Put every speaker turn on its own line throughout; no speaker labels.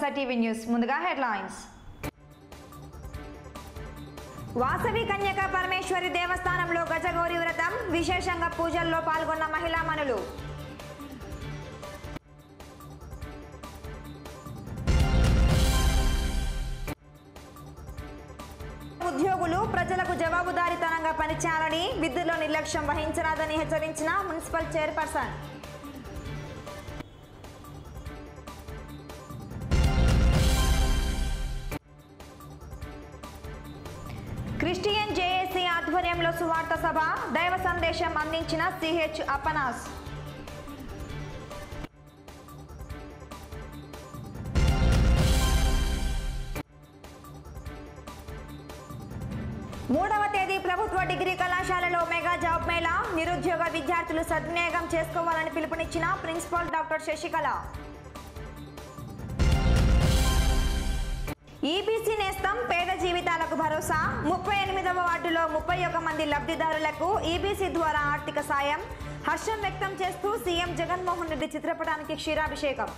నమస్తే TV news ముందుగా headlines. Vasavi Kanyaka Parameshwari దేవస్థానంలో గజగౌరి వ్రతం విశేషంగా పూజల్లో పాల్గొన్న మహిళామణులు. ఉద్యోగులు ప్రజలకు జవాబుదారీతనంగా పనిచేయాలని, విధుల్లో నిర్లక్ష్యం వహించరాదని హెచ్చరించిన మున్సిపల్ చైర్పర్సన్. క్రిస్టియన్ జేఏసీ ఆధ్వర్యంలో సువార్త సభ, దైవ సందేశం అందించిన సిహెచ్ అప్పనాస్. మూడవ తేదీ ప్రభుత్వ డిగ్రీ కళాశాలలో మెగా జాబ్ మేళా, నిరుద్యోగ విద్యార్థులు సద్వినియోగం చేసుకోవాలని పిలుపునిచ్చిన ప్రిన్సిపాల్ డాక్టర్ శశికళ. ఈబీసీ నేస్తం పేద జీవితాలకు భరోసా, 38వ వార్డులో 31 మంది లబ్ధిదారులకు ఈబీసీ ద్వారా ఆర్థిక సాయం. హర్షం వ్యక్తం చేస్తూ సీఎం జగన్మోహన్ రెడ్డి చిత్రపటానికి క్షీరాభిషేకం.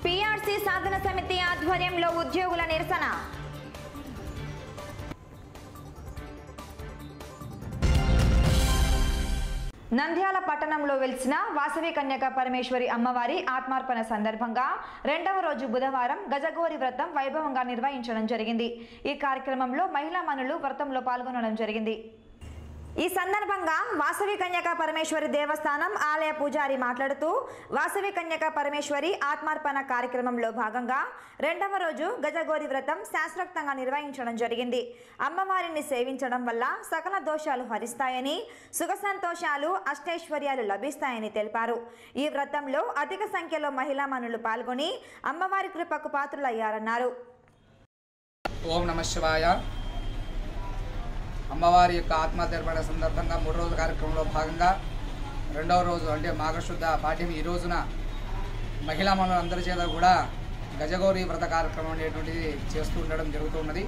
పీఆర్సీ సాధన సమితి ఆధ్వర్యంలో ఉద్యోగుల నిరసన. నంద్యాల పట్టణంలో వెలిసిన వాసవి కన్యకా పరమేశ్వరి అమ్మవారి ఆత్మార్పణ సందర్భంగా 2వ రోజు బుధవారం గజగౌరి వ్రతం వైభవంగా నిర్వహించడం జరిగింది. ఈ కార్యక్రమంలో మహిళామణులు వ్రతంలో పాల్గొనడం జరిగింది. ఈ సందర్భంగా వాసవి కన్యకా పరమేశ్వరి దేవస్థానం ఆలయ పూజారి మాట్లాడుతూ, వాసవి కన్యకా పరమేశ్వరి ఆత్మార్పణ కార్యక్రమంలో భాగంగా 2వ రోజు గజగౌరి వ్రతం శాస్త్రోక్తంగా నిర్వహించడం జరిగింది. అమ్మవారిని సేవించడం వల్ల సకల దోషాలు హరిస్తాయని, సుఖ సంతోషాలు అష్టైశ్వర్యాలు లభిస్తాయని తెలిపారు. ఈ వ్రతంలో అధిక సంఖ్యలో మహిళామణులు పాల్గొని అమ్మవారి కృపకు పాత్రులయ్యారన్నారు.
ఓం నమః శివాయ. అమ్మవారి యొక్క ఆత్మతర్పణ సందర్భంగా 3 రోజుల కార్యక్రమంలో భాగంగా 2వ రోజు అంటే మాఘశుద్ధ పాఠ్యం ఈ రోజున మహిళా మనులందరి చేత కూడా గజగౌరి వ్రత కార్యక్రమం అనేటువంటిది చేస్తూ ఉండడం జరుగుతున్నది.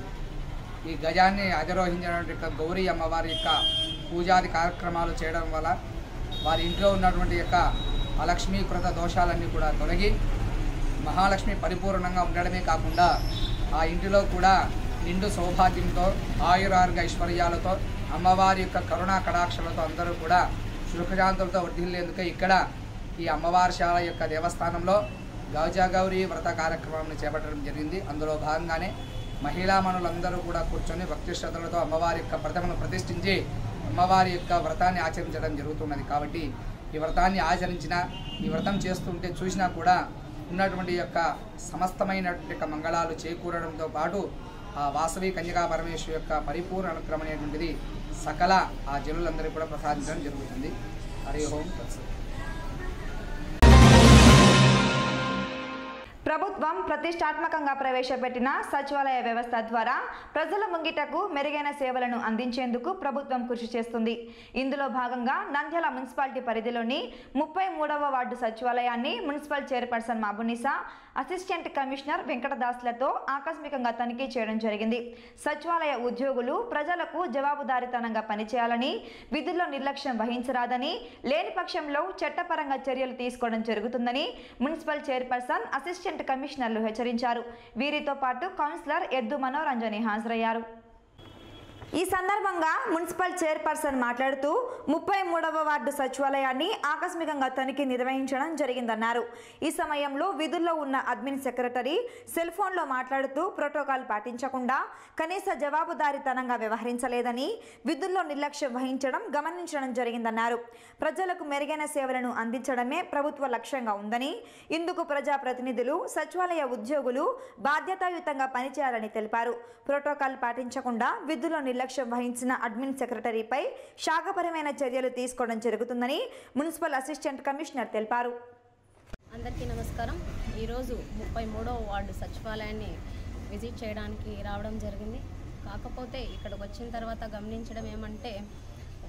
ఈ గజాన్ని అధిరోహించినటువంటి గౌరీ అమ్మవారి యొక్క పూజాది కార్యక్రమాలు చేయడం వల్ల వారి ఇంట్లో ఉన్నటువంటి యొక్క అలక్ష్మీకృత దోషాలన్నీ కూడా తొలగి మహాలక్ష్మి పరిపూర్ణంగా ఉండడమే కాకుండా ఆ ఇంటిలో కూడా నిండు సౌభాగ్యంతో ఆయురారోగ్య ఐశ్వర్యాలతో అమ్మవారి యొక్క కరుణా కటాక్షలతో అందరూ కూడా సుఖశాంతులతో వర్ధిల్లేందుకే ఇక్కడ ఈ అమ్మవారి శాల యొక్క దేవస్థానంలో గజగౌరి వ్రత కార్యక్రమాన్ని చేపట్టడం జరిగింది. అందులో భాగంగానే మహిళామణులందరూ కూడా కూర్చొని భక్తి శ్రద్ధలతో అమ్మవారి యొక్క ప్రతిమను ప్రతిష్ఠించి అమ్మవారి యొక్క వ్రతాన్ని ఆచరించడం జరుగుతున్నది. కాబట్టి ఈ వ్రతాన్ని ఆచరించిన, ఈ వ్రతం చేస్తుంటే చూసినా కూడా ఉన్నటువంటి యొక్క సమస్తమైనటువంటి మంగళాలు చేకూరడంతో పాటు ఆ వాసవి కన్యకా పరమేశ్వరి యొక్క పరిపూర్ణ అనుగ్రహం అనేటువంటిది సకల ఆ జనులందరికీ కూడా ప్రసాదించడం జరుగుతుంది. హరి ఓం తత్సత్.
ప్రభుత్వం ప్రతిష్టాత్మకంగా ప్రవేశపెట్టిన సచివాలయ వ్యవస్థ ద్వారా ప్రజల ముంగిటకు మెరుగైన సేవలను అందించేందుకు ప్రభుత్వం కృషి చేస్తుంది. ఇందులో భాగంగా నంద్యాల మున్సిపాలిటీ పరిధిలోని 33వ వార్డు సచివాలయాన్ని municipal chairperson Mabunisa, assistant commissioner వెంకటదాస్లతో ఆకస్మికంగా తనిఖీ చేయడం జరిగింది. సచివాలయ ఉద్యోగులు ప్రజలకు జవాబుదారీతనంగా పనిచేయాలని, విధుల్లో నిర్లక్ష్యం వహించరాదని, లేని పక్షంలో చట్టపరంగా చర్యలు తీసుకోవడం జరుగుతుందని మున్సిపల్ చైర్పర్సన్, అసిస్టెంట్ కమిషనర్లు హెచ్చరించారు. వీరితో పాటు కౌన్సిలర్ ఎద్దు మనోరంజని హాజరయ్యారు. ఈ సందర్భంగా మున్సిపల్ చైర్పర్సన్ మాట్లాడుతూ 33వ వార్డు సచివాలయాన్ని ఆకస్మికంగా తనిఖీ నిర్వహించడం జరిగిందన్నారు. ఈ సమయంలో విధుల్లో ఉన్న అడ్మిన్ సెక్రటరీ సెల్ ఫోన్లో మాట్లాడుతూ ప్రోటోకాల్ పాటించకుండా కనీస జవాబుదారీతనంగా వ్యవహరించలేదని, విధుల్లో నిర్లక్ష్యం వహించడం గమనించడం జరిగిందన్నారు. ప్రజలకు మెరుగైన సేవలను అందించడమే ప్రభుత్వ లక్ష్యంగా ఉందని, ఇందుకు ప్రజాప్రతినిధులు, సచివాలయ ఉద్యోగులు బాధ్యతాయుతంగా పనిచేయాలని తెలిపారు. ప్రోటోకాల్ పాటించకుండా విధుల్లో నిర్లక్ష్యం వహించిన అడ్మిన్ సెక్రటరీపై శాఖపరమైన చర్యలు తీసుకోవడం జరుగుతుందని మున్సిపల్ అసిస్టెంట్ కమిషనర్ తెలిపారు.
అందరికీ నమస్కారం. ఈరోజు 33వ వార్డు సచివాలయాన్ని విజిట్ చేయడానికి రావడం జరిగింది. కాకపోతే ఇక్కడికి వచ్చిన తర్వాత గమనించడం ఏమంటే,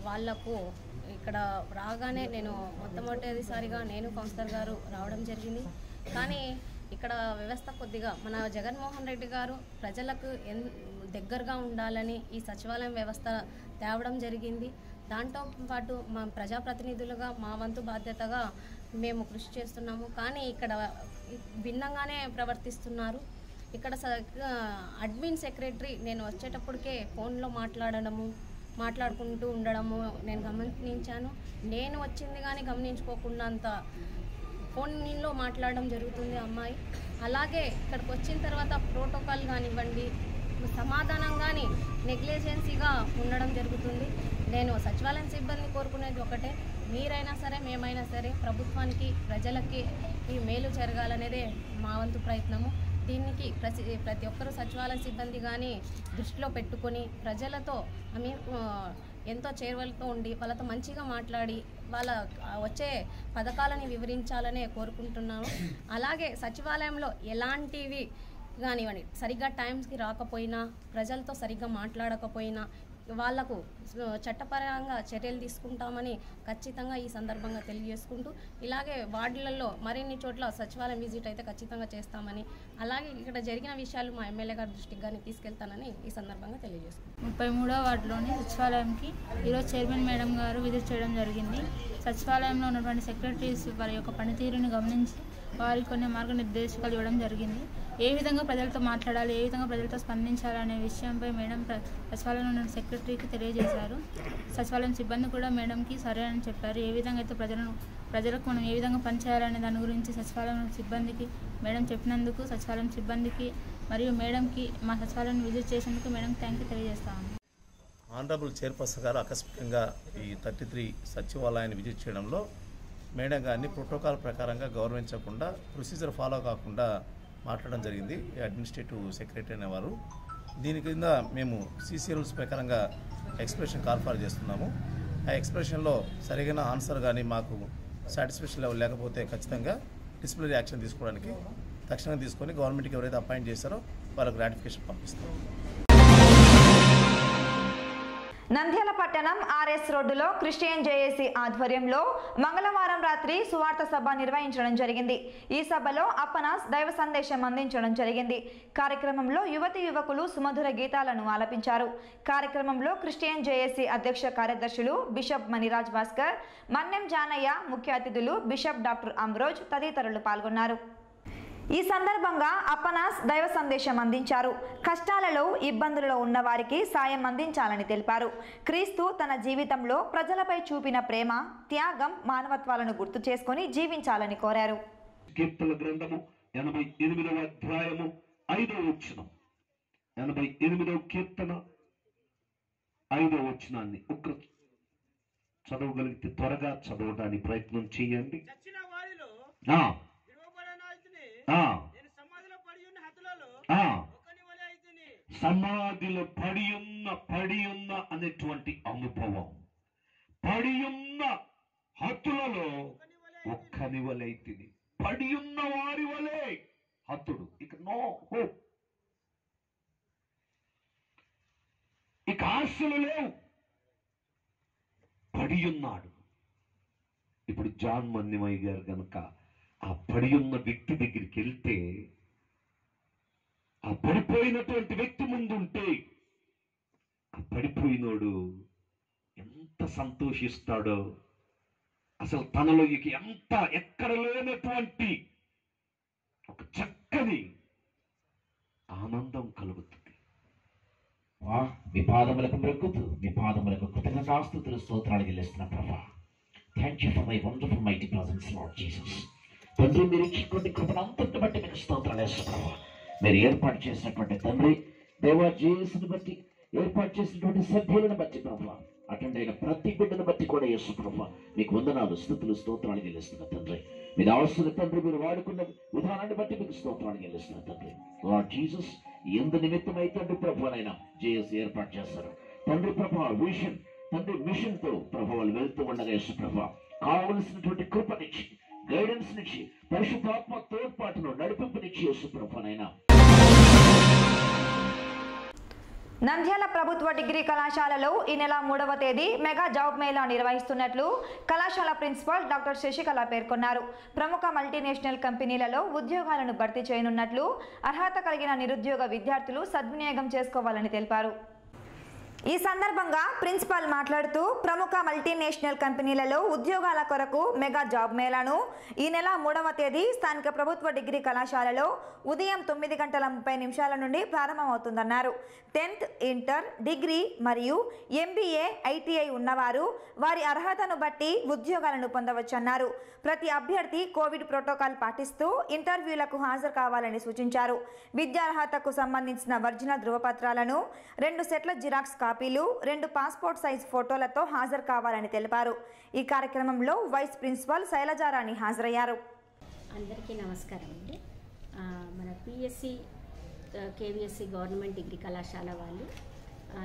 వాళ్లకు ఇక్కడ రాగానే నేను మొట్టమొదటిసారిగా నేను కౌన్సిలర్ గారు రావడం జరిగింది. కానీ ఇక్కడ వ్యవస్థ కొద్దిగా మన జగన్మోహన్ రెడ్డి గారు ప్రజలకు దగ్గరగా ఉండాలని ఈ సచివాలయం వ్యవస్థ తేవడం జరిగింది. దాంతో పాటు మా ప్రజాప్రతినిధులుగా మా వంతు బాధ్యతగా మేము కృషి చేస్తున్నాము. కానీ ఇక్కడ భిన్నంగానే ప్రవర్తిస్తున్నారు. ఇక్కడ అడ్మిన్ సెక్రటరీ నేను వచ్చేటప్పటికే ఫోన్లో మాట్లాడుకుంటూ ఉండడము నేను గమనించాను. నేను వచ్చింది కానీ గమనించుకోకుండా అంత ఫోన్లో మాట్లాడడం జరుగుతుంది అమ్మాయి. అలాగే ఇక్కడికి వచ్చిన తర్వాత ప్రోటోకాల్ కానివ్వండి, సమాధానం కానీ నెగ్లిజెన్సీగా ఉండడం జరుగుతుంది. నేను సచివాలయం సిబ్బంది కోరుకునేది ఒకటే, మీరైనా సరే మేమైనా సరే ప్రభుత్వానికి ప్రజలకి ఈ మేలు జరగాలనేదే మా వంతు ప్రయత్నము. దీనికి ప్రతి ఒక్కరూ సచివాలయ సిబ్బంది కానీ దృష్టిలో పెట్టుకొని ప్రజలతో ఎంతో చేరువలతో ఉండి వాళ్ళతో మంచిగా మాట్లాడి వాళ్ళ వచ్చే పథకాలని వివరించాలనే కోరుకుంటున్నాను. అలాగే సచివాలయంలో ఎలాంటివి కానివ్వండి, సరిగ్గా టైమ్స్కి రాకపోయినా, ప్రజలతో సరిగ్గా మాట్లాడకపోయినా వాళ్లకు చట్టపరంగా చర్యలు తీసుకుంటామని ఖచ్చితంగా ఈ సందర్భంగా తెలియజేసుకుంటూ, ఇలాగే వార్డులలో మరిన్ని చోట్ల సచివాలయం విజిట్ అయితే ఖచ్చితంగా చేస్తామని, అలాగే ఇక్కడ జరిగిన విషయాలు మా ఎమ్మెల్యే గారి దృష్టికి కానీ తీసుకెళ్తానని ఈ సందర్భంగా తెలియజేసుకుంటాం.
33వ వార్డులోని సచివాలయంకి ఈరోజు చైర్మన్ మేడం గారు విజిట్ చేయడం జరిగింది. సచివాలయంలో ఉన్నటువంటి సెక్రటరీస్ వారి యొక్క పనితీరుని గమనించి వారికి కొన్ని మార్గనిర్దేశకాలు ఇవ్వడం జరిగింది. ఏ విధంగా ప్రజలతో మాట్లాడాలి, ఏ విధంగా ప్రజలతో స్పందించాలనే విషయంపై మేడం సచివాలయంలో ఉన్న సెక్రటరీకి తెలియజేశారు. సచివాలయం సిబ్బంది కూడా మేడంకి సరే అని చెప్పారు. ఏ విధంగా అయితే ప్రజలకు మనం ఏ విధంగా పనిచేయాలనే దాని గురించి సచివాలయం సిబ్బందికి మేడం చెప్పినందుకు సచివాలయం సిబ్బందికి మరియు మేడంకి మా సచివాలయం విజిట్ చేసేందుకు మేడంకి థ్యాంక్ యూ తెలియజేస్తాము.
ఆనరబుల్ చైర్పర్సన్ గారు ఆకస్మికంగా ఈ 33 సచివాలయాన్ని విజిట్ చేయడంలో మేడం గారిని ప్రోటోకాల్ ప్రకారంగా గౌరవించకుండా, ప్రొసీజర్ ఫాలో కాకుండా మాట్లాడడం జరిగింది అడ్మినిస్ట్రేటివ్ సెక్రటరీ అనేవారు. దీని కింద మేము సీసీ రూల్స్ ప్రకారంగా ఎక్స్ప్రెషన్ కాల్ఫార్ చేస్తున్నాము. ఆ ఎక్స్ప్రెషన్లో సరిగిన ఆన్సర్ కానీ మాకు సాటిస్ఫాక్షన్ లెవెల్ లేకపోతే ఖచ్చితంగా డిసిప్లినరీ యాక్షన్ తీసుకోవడానికి తక్షణంగా తీసుకొని గవర్నమెంట్కి ఎవరైతే అపాయింట్ చేశారో వాళ్ళకి గ్రాటిఫికేషన్ పంపిస్తాం.
నంద్యాల పట్టణం ఆర్ఎస్ రోడ్డులో క్రిస్టియన్ జేఏసీ ఆధ్వర్యంలో మంగళవారం రాత్రి సువార్త సభ నిర్వహించడం జరిగింది. ఈ సభలో అప్పనాస్ దైవ సందేశం అందించడం జరిగింది. కార్యక్రమంలో యువతి యువకులు సుమధుర గీతాలను ఆలపించారు. కార్యక్రమంలో క్రిస్టియన్ జేఏసీ అధ్యక్ష కార్యదర్శులు బిషప్ మణిరాజ్ భాస్కర్, మన్నెం జానయ్య, ముఖ్య అతిథులు బిషప్ డాక్టర్ అమ్రోజ్ తదితరులు పాల్గొన్నారు. ఈ సందర్భంగా అప్పనాస్ దైవ సందేశం అందించారు. కష్టాలలో, ఇబ్బందులలో ఉన్న వారికి సాయం అందించాలని తెలిపారు. క్రీస్తు తన జీవితంలో ప్రజలపై చూపిన ప్రేమ, త్యాగం, మానవత్వాలను గుర్తు చేసుకుని జీవించాలని కోరారు.
కీర్తన గ్రంథము 88వ అధ్యాయము 5వ వచనం, 88వ కీర్తన 5వ వచనాన్ని ఒక్క చదవగలిగితే త్వరగా చదవడానికి ప్రయత్నం చేయండి. సమాధిలో పడియున్న అనేటువంటి అనుభవం, పడియున్న హతులలో ఒక్కని వలైతిని, పడియున్న వారి వలే హతుడు, ఇక నో హోప్, ఇక ఆశలు లేవు, పడియున్నాడు. ఇప్పుడు జాన్ మన్నిమయ్య గారు కనుక ఆ పడియున్న వ్యక్తి దగ్గరికి వెళ్తే, ఆ పడిపోయినటువంటి వ్యక్తి ముందుంటే ఆ పడిపోయినోడు ఎంత సంతోషిస్తాడో, అసలు తనలో ఎంత ఎక్కడ లేనటువంటి ఒక చక్కని ఆనందం కలుగుతుంది.
మీ పాదములకు మొక్కుతూ, మీ పాదములకు కృతజ్ఞతాస్తుతులు స్తోత్రాలు చెల్లిస్తున్న ప్రభా, thank you for my wonderful mighty presence lord Jesus. తండ్రి, మీరు ఇచ్చినటువంటి కృపను అంతటిని బట్టి మీకు స్తోత్రాలు వేస్తున్న ప్రభా, మీరు ఏర్పాటు చేసినటువంటి తండ్రి దేవా జేసుని బట్టి, ఏర్పాటు చేసినటువంటి సభ్యులను బట్టి ప్రభా, అటెండ్ అయిన ప్రతి బిడ్డను బట్టి కూడా యేసు ప్రభా మీకు వందనాలు, స్తుతులు, స్తోత్రాలు చెల్లిస్తున్న తండ్రి. మీరు అవసరం తండ్రి, మీరు వాడుకున్న విధానాన్ని బట్టి మీకు స్తోత్రాలు చెల్లిస్తున్న తండ్రి. లార్డ్ జీసస్, ఎందు నిమిత్తమై తండ్రి ప్రభానైనా జేఎస్ ఏర్పాటు చేస్తారు తండ్రి ప్రభా, విషన్ తండ్రి మిషన్ తో ప్రభా వాళ్ళు వెళ్తూ ఉండగా యేసు ప్రభా కావలసినటువంటి కృపనిచ్చి, గైడెన్స్ నుంచి, పరిశుద్ధాత్మ తోడ్పాటును నడిపింపునిచ్చి యేసు ప్రభానైనా.
నంద్యాల ప్రభుత్వ డిగ్రీ కళాశాలలో ఈ నెల 3వ తేదీ మెగా జాబ్ మేళా నిర్వహిస్తున్నట్లు కళాశాల ప్రిన్సిపాల్ డాక్టర్ శశికళ పేర్కొన్నారు. ప్రముఖ మల్టీనేషనల్ కంపెనీలలో ఉద్యోగాలను భర్తీ చేయనున్నట్లు, అర్హత కలిగిన నిరుద్యోగ విద్యార్థులు సద్వినియోగం చేసుకోవాలని తెలిపారు. ఈ సందర్భంగా ప్రిన్సిపాల్ మాట్లాడుతూ ప్రముఖ మల్టీనేషనల్ కంపెనీలలో ఉద్యోగాల కొరకు మెగా జాబ్ మేళాను ఈ నెల 3వ తేదీ స్థానిక ప్రభుత్వ డిగ్రీ కళాశాలలో ఉదయం 9:30 నుండి ప్రారంభమవుతుందన్నారు. 10th, ఇంటర్, డిగ్రీ మరియు MBA, ITI ఉన్నవారు వారి అర్హతను బట్టి ఉద్యోగాలను పొందవచ్చన్నారు. ప్రతి అభ్యర్థి కోవిడ్ ప్రోటోకాల్ పాటిస్తూ ఇంటర్వ్యూలకు హాజరు కావాలని సూచించారు. విద్యార్హతకు సంబంధించిన ఒరిజినల్ ధృవపత్రాలను 2 సెట్ల జిరాక్స్ కాపీలు 2 పాస్పోర్ట్ సైజ్ ఫోటోలతో హాజరు కావాలని తెలిపారు. ఈ కార్యక్రమంలో వైస్ ప్రిన్సిపల్ శైలజారాణి హాజరయ్యారు.
అందరికీ నమస్కారం అండి. మన పిఎస్సి కేవీఎస్సి గవర్నమెంట్ డిగ్రీ కళాశాల వాళ్ళు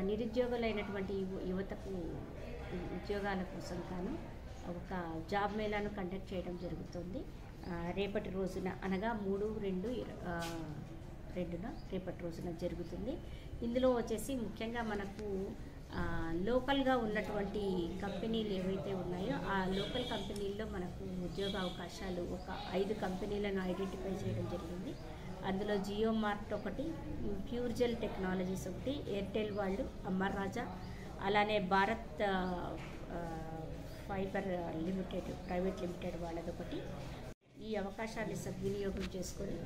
నిరుద్యోగులైనటువంటి యువతకు ఉద్యోగాల కోసం కాను ఒక జాబ్ మేళాను కండక్ట్ చేయడం జరుగుతుంది. రేపటి రోజున అనగా 3/2/2న రేపటి రోజున జరుగుతుంది. ఇందులో వచ్చేసి ముఖ్యంగా మనకు లోకల్గా ఉన్నటువంటి కంపెనీలు ఏవైతే ఉన్నాయో ఆ లోకల్ కంపెనీల్లో మనకు ఉద్యోగ అవకాశాలు ఒక 5 కంపెనీలను ఐడెంటిఫై చేయడం జరిగింది. అందులో జియో మార్ట్ ఒకటి, ప్యూర్జెల్ టెక్నాలజీస్ ఒకటి, ఎయిర్టెల్ వాళ్ళు, అమర్ రాజా, అలానే Bharat fiber limited private limited వాళ్ళదొకటి. ఈ అవకాశాన్ని సద్వినియోగం చేసుకొని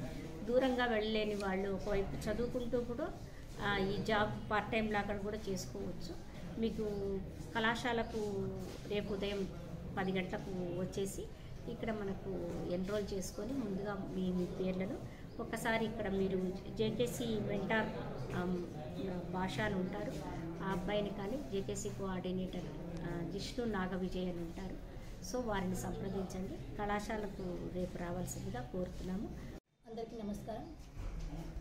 దూరంగా వెళ్ళలేని వాళ్ళు ఒకవైపు చదువుకుంటూ కూడా ఈ జాబ్ పార్ట్ టైం లాగా కూడా చేసుకోవచ్చు. మీకు కళాశాలకు రేపు ఉదయం 10 గంటలకు వచ్చేసి ఇక్కడ మనకు ఎన్రోల్ చేసుకొని ముందుగా మీ పేర్లను ఒకసారి ఇక్కడ మీరు జేకేసీ మెంటార్ భాష అని ఉంటారు, ఆ అబ్బాయిని కానీ జేకేసీ కోఆర్డినేటర్ జిష్ణు నాగవిజయ్ అని ఉంటారు. సో వారిని సంప్రదించండి. కళాశాలకు రేపు రావాల్సిందిగా కోరుతున్నాము.
అందరికీ నమస్కారం.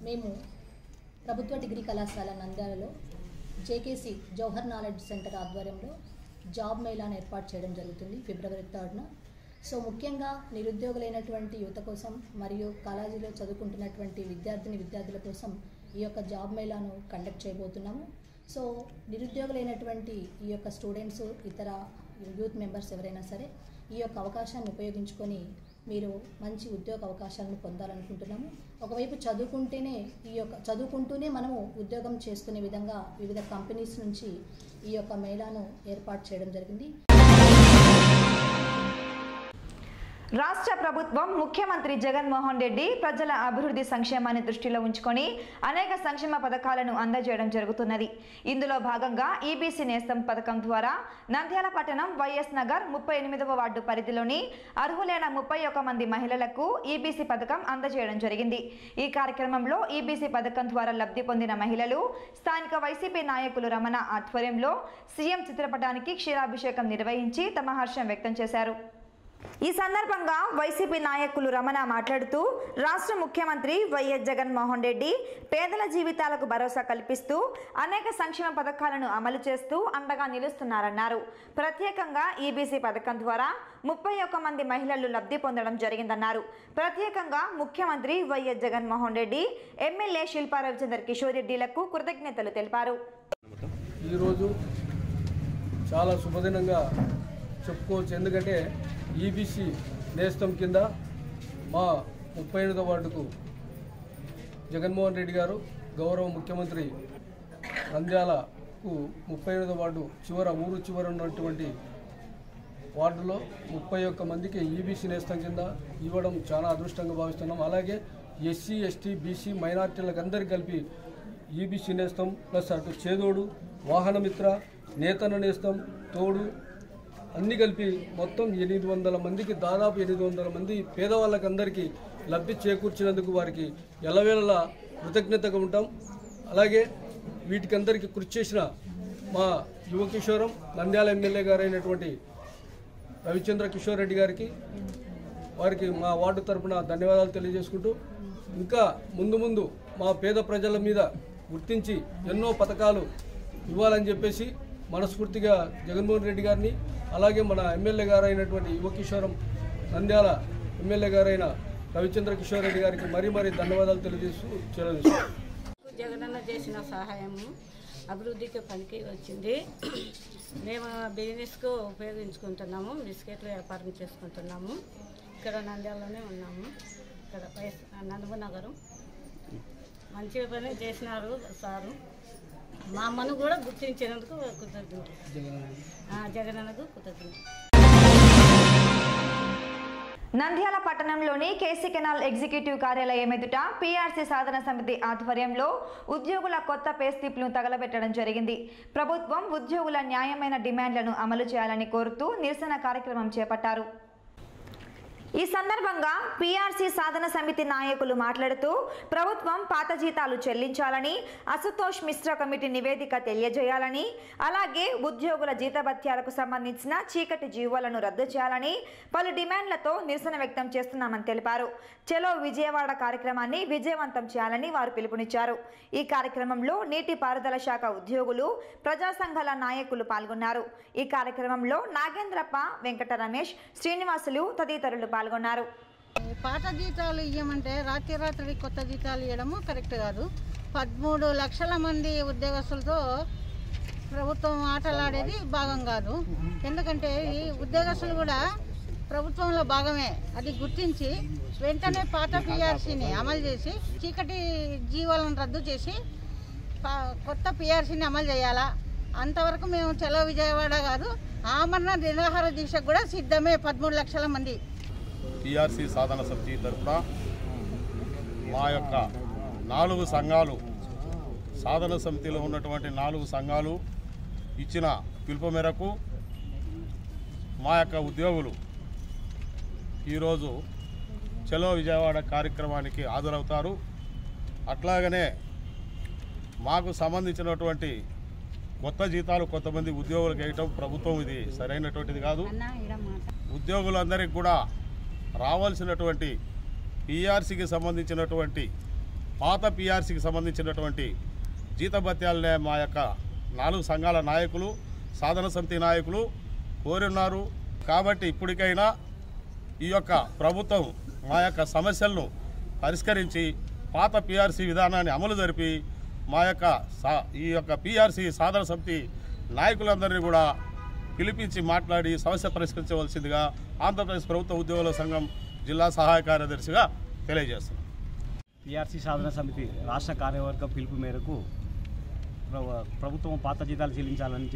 మేము ప్రభుత్వ డిగ్రీ కళాశాల నంద్యాలలో జేకేసీ జవహర్ నాలెడ్జ్ సెంటర్ ఆధ్వర్యంలో జాబ్ మేళాను ఏర్పాటు చేయడం జరుగుతుంది ఫిబ్రవరి 3న. సో ముఖ్యంగా నిరుద్యోగులైనటువంటి యువత కోసం మరియు కాలేజీలో చదువుకుంటున్నటువంటి విద్యార్థుల కోసం ఈ యొక్క జాబ్ మేళాను కండక్ట్ చేయబోతున్నాము. సో నిరుద్యోగులైనటువంటి ఈ యొక్క స్టూడెంట్స్, ఇతర యూత్ మెంబర్స్ ఎవరైనా సరే ఈ యొక్క అవకాశాన్ని ఉపయోగించుకొని మీరు మంచి ఉద్యోగ అవకాశాలను పొందాలనుకుంటున్నాము. ఒకవైపు చదువుకుంటూనే మనము ఉద్యోగం చేసుకునే విధంగా వివిధ కంపెనీస్ నుంచి ఈ యొక్క మేళాను ఏర్పాటు చేయడం జరిగింది.
రాష్ట్ర ప్రభుత్వం ముఖ్యమంత్రి జగన్మోహన్ రెడ్డి ప్రజల అభివృద్ధి సంక్షేమాన్ని దృష్టిలో ఉంచుకొని అనేక సంక్షేమ పథకాలను అందజేయడం జరుగుతున్నది. ఇందులో భాగంగా ఈబీసీ నేస్తం పథకం ద్వారా నంద్యాల పట్టణం వైఎస్ నగర్ 38వ వార్డు పరిధిలోని అర్హులైన 31 మంది మహిళలకు ఈబీసీ పథకం అందజేయడం జరిగింది. ఈ కార్యక్రమంలో ఈబీసీ పథకం ద్వారా లబ్ధి పొందిన మహిళలు స్థానిక వైసీపీ నాయకులు రమణ ఆధ్వర్యంలో సీఎం చిత్రపటానికి క్షీరాభిషేకం నిర్వహించి తమ హర్షం వ్యక్తం చేశారు. ఈ సందర్భంగా వైసీపీ నాయకులు రమణ మాట్లాడుతూ రాష్ట్ర ముఖ్యమంత్రి వైఎస్ జగన్మోహన్ రెడ్డి పేదల జీవితాలకు భరోసా కల్పిస్తూ అనేక సంక్షేమ పథకాలను అమలు చేస్తూ అండగా నిలుస్తున్నారన్నారు. ప్రత్యేకంగా ఈబీసీ పథకం ద్వారా 31 మంది మహిళలు లబ్ధి పొందడం జరిగిందన్నారు. ప్రత్యేకంగా ముఖ్యమంత్రి వైఎస్ జగన్మోహన్ రెడ్డి, ఎమ్మెల్యే శిల్పా రవిచంద్ర కిషోర్ రెడ్డిలకు కృతజ్ఞతలు తెలిపారు.
ఈరోజు చాలా శుభదినంగా చెప్పుకోవచ్చు. ఎందుకంటే ఈబీసీ నేస్తం కింద మా 38వ వార్డుకు జగన్మోహన్ రెడ్డి గారు గౌరవ ముఖ్యమంత్రి నంద్యాలకు 38వ వార్డు ఊరు చివర ఉన్నటువంటి వార్డులో 31 మందికి ఈబీసీ నేస్తం కింద ఇవ్వడం చాలా అదృష్టంగా భావిస్తున్నాం. అలాగే ఎస్సీ, ఎస్టీ, బీసీ మైనార్టీలకు అందరికీ కలిపి ఈబీసీ నేస్తం ప్లస్ అటు చేదోడు, వాహనమిత్ర, నేతన నేస్తం, తోడు అన్నీ కలిపి మొత్తం 800 మందికి, దాదాపు 800 మంది పేదవాళ్ళకి అందరికీ లబ్ధి చేకూర్చినందుకు వారికి ఎల్లవేళలా కృతజ్ఞతగా ఉంటాం. అలాగే వీటికందరికీ కృషి చేసిన మా యువ కిషోరం నంద్యాల ఎమ్మెల్యే గారైనటువంటి రవిచంద్ర కిషోర్ రెడ్డి గారికి, వారికి మా వార్డు తరపున ధన్యవాదాలు తెలియజేసుకుంటూ ఇంకా ముందు మా పేద ప్రజల మీద గుర్తించి ఎన్నో పథకాలు ఇవ్వాలని చెప్పేసి మనస్ఫూర్తిగా జగన్మోహన్ రెడ్డి గారిని, అలాగే మన ఎమ్మెల్యే గారైనటువంటి యువ కిషోరం నంద్యాల ఎమ్మెల్యే గారైన రవిచంద్ర కిషోర్ రెడ్డి గారికి మరీ ధన్యవాదాలు తెలియజేస్తూ
జగనన్న చేసిన సహాయము అభివృద్ధికి పనికి వచ్చింది. మేము బిజినెస్కు ఉపయోగించుకుంటున్నాము, బిస్కెట్లు వ్యాపారం చేసుకుంటున్నాము. ఇక్కడ నంద్యాలలోనే ఉన్నాము. ఇక్కడ నందమనగరం మంచి పని చేసినారు సారు. మా అమ్మను కూడా గుర్తించినందుకు కృతజ్ఞతలు. జగనన్నకు కృతజ్ఞతలు.
నంద్యాల పట్టణంలోని కేసీ కెనాల్ ఎగ్జిక్యూటివ్ కార్యాలయం ఎదుట పీఆర్సీ సాధన సమితి ఆధ్వర్యంలో ఉద్యోగుల కొత్త పే స్లిప్లను తగలబెట్టడం జరిగింది. ప్రభుత్వం ఉద్యోగుల న్యాయమైన డిమాండ్లను అమలు చేయాలని కోరుతూ నిరసన కార్యక్రమం చేపట్టారు. ఈ సందర్భంగా పీఆర్సీ సాధన సమితి నాయకులు మాట్లాడుతూ ప్రభుత్వం పాత జీతాలు చెల్లించాలని, అశుతోష్ మిశ్రా కమిటీ నివేదిక తెలియజేయాలని, అలాగే ఉద్యోగుల జీతభత్యాలకు సంబంధించిన చీకటి జీవోలను రద్దు చేయాలని పలు డిమాండ్లతో నిరసన వ్యక్తం చేస్తున్నామని తెలిపారు. చలో విజయవాడ కార్యక్రమాన్ని విజయవంతం చేయాలని వారు పిలుపునిచ్చారు. ఈ కార్యక్రమంలో నీటిపారుదల శాఖ ఉద్యోగులు, ప్రజా సంఘాల నాయకులు పాల్గొన్నారు. ఈ కార్యక్రమంలో నాగేంద్రప్ప, వెంకట రమేష్, శ్రీనివాసులు తదితరులు పాల్గొన్నారు.
పాత జీతాలు ఇవ్వమంటే రాత్రి కొత్త జీతాలు ఇవ్వడము కరెక్ట్ కాదు. 13 లక్షల మంది ఉద్యోగస్తులతో ప్రభుత్వం ఆటలాడేది భాగం కాదు. ఎందుకంటే ఈ ఉద్యోగస్తులు కూడా ప్రభుత్వంలో భాగమే. అది గుర్తించి వెంటనే పాత పీఆర్సీని అమలు చేసి చీకటి జీవాలను రద్దు చేసి కొత్త పీఆర్సీని అమలు చేయాలా. అంతవరకు మేము చలో విజయవాడ కాదు, ఆమరణ నిరాహార దీక్షకు కూడా సిద్ధమే. 13 లక్షల మంది
పీఆర్సీ సాధన సమితి తరఫున మా యొక్క 4 సంఘాలు, సాధన సమితిలో ఉన్నటువంటి 4 సంఘాలు ఇచ్చిన పిలుపు మేరకు మా యొక్క ఉద్యోగులు ఈరోజు చలో విజయవాడ కార్యక్రమానికి హాజరవుతారు. అట్లాగనే మాకు సంబంధించినటువంటి కొత్త జీతాలు కొంతమంది ఉద్యోగులకు వేయటం ప్రభుత్వం ఇది సరైనటువంటిది కాదు. ఉద్యోగులందరికీ కూడా రావాల్సినటువంటి పీఆర్సీకి సంబంధించినటువంటి పాత పీఆర్సీకి సంబంధించినటువంటి జీతభత్యాలనే మా యొక్క 4 సంఘాల నాయకులు, సాధన సమితి నాయకులు కోరున్నారు. కాబట్టి ఇప్పటికైనా ఈ యొక్క ప్రభుత్వం మా యొక్క సమస్యలను పరిష్కరించి పాత పీఆర్సీ విధానాన్ని అమలు జరిపి మా యొక్క ఈ యొక్క పీఆర్సీ సాధన సమితి నాయకులందరినీ కూడా పిలిపించి మాట్లాడి సమస్య పరిష్కరించవలసిందిగా ఆంధ్రప్రదేశ్ ప్రభుత్వ ఉద్యోగుల సంఘం జిల్లా సహాయ కార్యదర్శిగా తెలియజేస్తున్నాం.
పీఆర్సీ సాధన సమితి రాష్ట్ర కార్యవర్గం పిలుపు మేరకు ప్రభుత్వం పాత జీతాలు చెల్లించాలని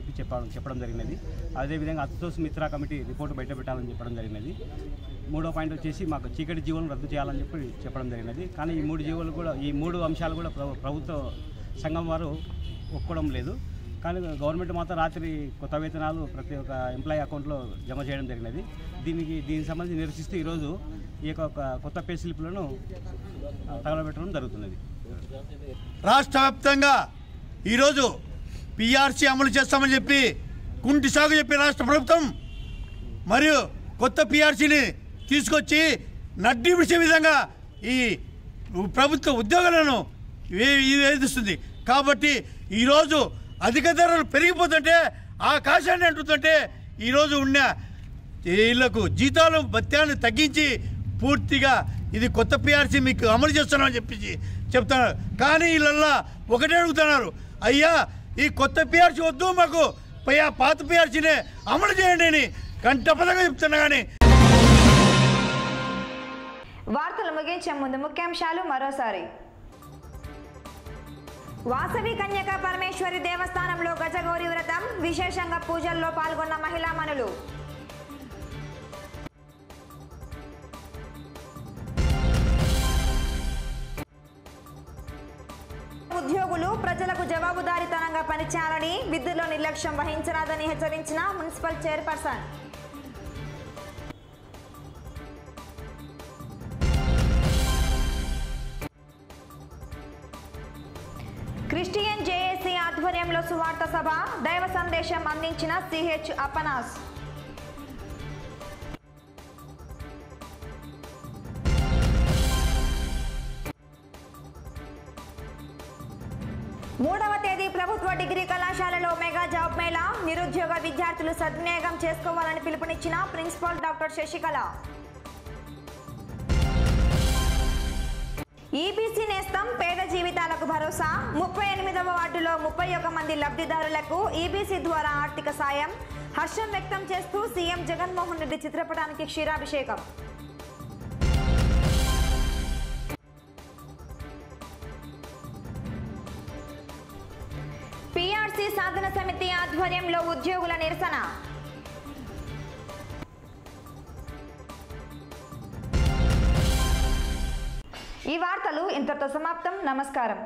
చెప్పడం జరిగినది. అదేవిధంగా అశుతోష్ మిశ్రా కమిటీ రిపోర్టు బయట పెట్టాలని చెప్పడం జరిగినది. 3వ పాయింట్ వచ్చేసి మాకు చీకటి జీవులను రద్దు చేయాలని చెప్పడం జరిగినది. కానీ ఈ 3 జీవులు కూడా, ఈ 3 అంశాలు కూడా ప్రభుత్వ సంఘం వారు ఒప్పుకోవడం లేదు. కానీ గవర్నమెంట్ మాత్రం రాత్రి కొత్త వేతనాలు ప్రతి ఒక్క ఎంప్లాయీ అకౌంట్లో జమ చేయడం జరిగినది. దీనికి సంబంధించి నిరసిస్తూ ఈరోజు ఈ యొక్క కొత్త పే స్లిప్లను తగలబెట్టడం జరుగుతున్నది.
రాష్ట్ర వ్యాప్తంగా ఈరోజు పీఆర్సీ అమలు చేస్తామని చెప్పి కుంటి సాగు చెప్పి రాష్ట్ర ప్రభుత్వం మరియు కొత్త పీఆర్సీని తీసుకొచ్చి నడ్డి విడిచే విధంగా ఈ ప్రభుత్వ ఉద్యోగులను వేధిస్తుంది. కాబట్టి ఈరోజు అధిక ధరలు పెరిగిపోతుంటే ఆకాశాన్ని అంటుతుంటే ఈరోజు ఉన్న వీళ్లకు జీతాలు భత్యాన్ని తగ్గించి పూర్తిగా ఇది కొత్త పీఆర్సీ మీకు అమలు చేస్తున్నామని చెప్పి చెప్తున్నారు. కానీ వీళ్ళల్లా ఒకటే అడుగుతున్నారు, అయ్యా ఈ కొత్త పీఆర్సీ వద్దు, మాకు పాత పీఆర్సీనే అమలు చేయండి అని కంటపదంగా చెప్తున్నా. కానీ
వార్తలు ముగించే ముందు ముఖ్యాంశాలు మరోసారి. వాసవి కన్యక పరమేశ్వరి దేవస్థానంలో గజగౌరి వ్రతం, విశేషంగా పూజల్లో పాల్గొన్న మహిళామణులు. ఉద్యోగులు ప్రజలకు జవాబుదారీతనంగా పనిచేయాలని, విధుల్లో నిర్లక్ష్యం వహించరాదని హెచ్చరించిన మున్సిపల్ చైర్పర్సన్. క్రిస్టియన్ జేఏసీ ఆధ్వర్యంలో సువార్త సభ, దైవ సందేశం అందించిన సిహెచ్ అప్పనాస్. మూడవ తేదీ ప్రభుత్వ డిగ్రీ కళాశాలలో మెగా జాబ్ మేళా, నిరుద్యోగ విద్యార్థులు సద్వినియోగం చేసుకోవాలని పిలుపునిచ్చిన ప్రిన్సిపాల్ డాక్టర్ శశికళ. ఈబీసీ నేస్తం పేద జీవితాలకు భరోసా, 38వ వార్డులో 31 మంది లబ్ధిదారులకు ఈబీసీ ద్వారా ఆర్థిక సాయం, హర్షం వ్యక్తం చేస్తూ సీఎం జగన్మోహన్ రెడ్డి చిత్రపటానికి క్షీరాభిషేకం. సాధన సమితి ఆధ్వర్యంలో ఉద్యోగుల నిరసన. ఈ వార్తలు ఇంతటితో సమాప్తం. నమస్కారం.